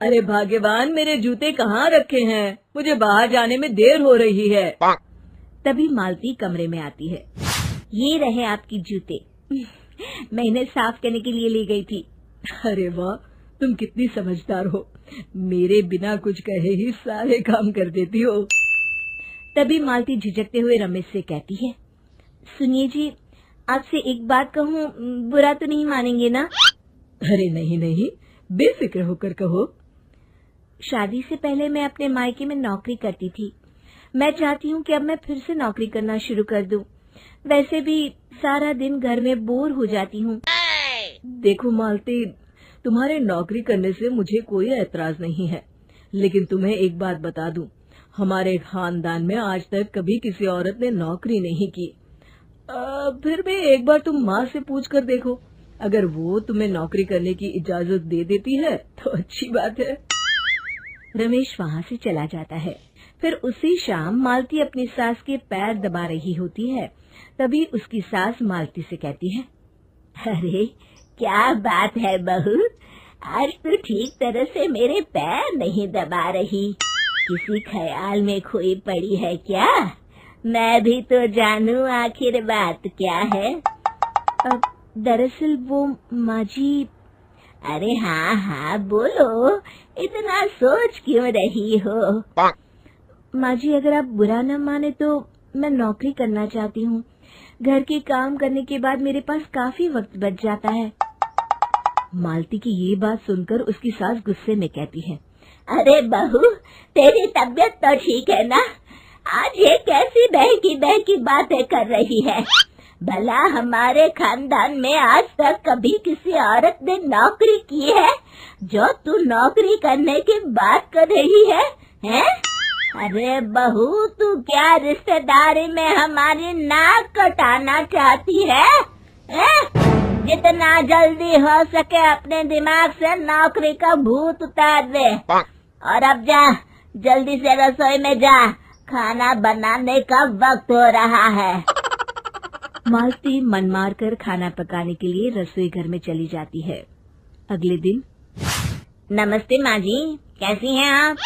अरे भाग्यवान, मेरे जूते कहाँ रखे हैं? मुझे बाहर जाने में देर हो रही है। तभी मालती कमरे में आती है। ये रहे आपकी जूते। मैं इन्हें साफ करने के लिए ले गई थी। अरे वाह, तुम कितनी समझदार हो। मेरे बिना कुछ कहे ही सारे काम कर देती हो। तभी मालती झिझकते हुए रमेश से कहती है, सुनिए जी, आपसे एक बात कहूँ, बुरा तो नहीं मानेंगे ना? अरे नहीं नहीं, बेफिक्र होकर कहो। शादी से पहले मैं अपने मायके में नौकरी करती थी। मैं चाहती हूँ कि अब मैं फिर से नौकरी करना शुरू कर दूं। वैसे भी सारा दिन घर में बोर हो जाती हूँ। देखो मालती, तुम्हारे नौकरी करने से मुझे कोई ऐतराज नहीं है, लेकिन तुम्हें एक बात बता दूं, हमारे खानदान में आज तक कभी किसी औरत ने नौकरी नहीं की। फिर भी एक बार तुम माँ से पूछ कर देखो, अगर वो तुम्हें नौकरी करने की इजाजत दे देती है तो अच्छी बात है। रमेश वहाँ से चला जाता है। फिर उसी शाम मालती अपनी सास के पैर दबा रही होती है। तभी उसकी सास मालती से कहती है, अरे क्या बात है बहू, आज तो ठीक तरह से मेरे पैर नहीं दबा रही। किसी ख्याल में खोई पड़ी है क्या? मैं भी तो जानूं आखिर बात क्या है। दरअसल वो माँ जी। अरे हाँ हाँ बोलो, इतना सोच क्यों रही हो? माँ जी, अगर आप बुरा न माने तो मैं नौकरी करना चाहती हूँ। घर के काम करने के बाद मेरे पास काफी वक्त बच जाता है। मालती की ये बात सुनकर उसकी सास गुस्से में कहती है, अरे बहू, तेरी तबीयत तो ठीक है ना? आज ये कैसी बहकी बातें कर रही है? भला हमारे खानदान में आज तक कभी किसी औरत ने नौकरी की है जो तू नौकरी करने की बात कर रही है, हैं? अरे बहू, तू क्या रिश्तेदारी में हमारी नाक कटाना चाहती है? जितना जल्दी हो सके अपने दिमाग से नौकरी का भूत उतार दे। और अब जा, जल्दी से रसोई में जा, खाना बनाने का वक्त हो रहा है। मालती मन मार कर खाना पकाने के लिए रसोई घर में चली जाती है। अगले दिन, नमस्ते माँ जी, कैसी हैं आप?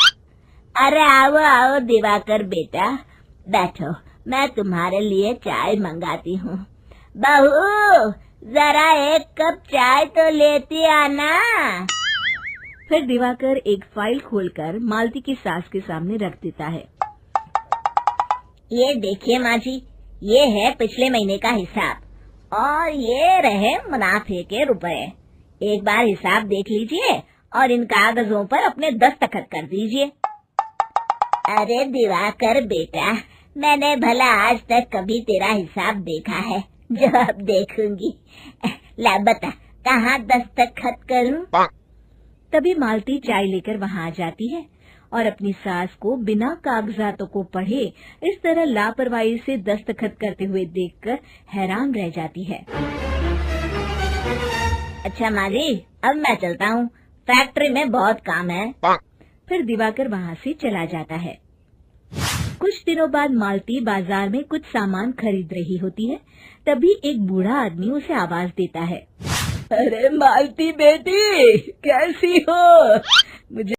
अरे आओ आओ दिवाकर बेटा, बैठो, मैं तुम्हारे लिए चाय मंगाती हूँ। बहू, जरा एक कप चाय तो लेती आना। फिर दिवाकर एक फाइल खोलकर मालती की सास के सामने रख देता है। ये देखिए माँ जी, ये है पिछले महीने का हिसाब और ये रहे मुनाफे के रुपए। एक बार हिसाब देख लीजिए और इन कागजों पर अपने दस्तखत कर दीजिए। अरे दिवाकर बेटा, मैंने भला आज तक कभी तेरा हिसाब देखा है जो अब देखूंगी? ला बता, कहाँ दस्तखत करूं? तभी मालती चाय लेकर वहाँ आ जाती है और अपनी सास को बिना कागजातों को पढ़े इस तरह लापरवाही से दस्तखत करते हुए देखकर हैरान रह जाती है। अच्छा माँ जी, अब मैं चलता हूँ, फैक्ट्री में बहुत काम है। फिर दिवाकर वहाँ से चला जाता है। कुछ दिनों बाद मालती बाजार में कुछ सामान खरीद रही होती है। तभी एक बूढ़ा आदमी उसे आवाज देता है, अरे मालती बेटी, कैसी हो? मुझे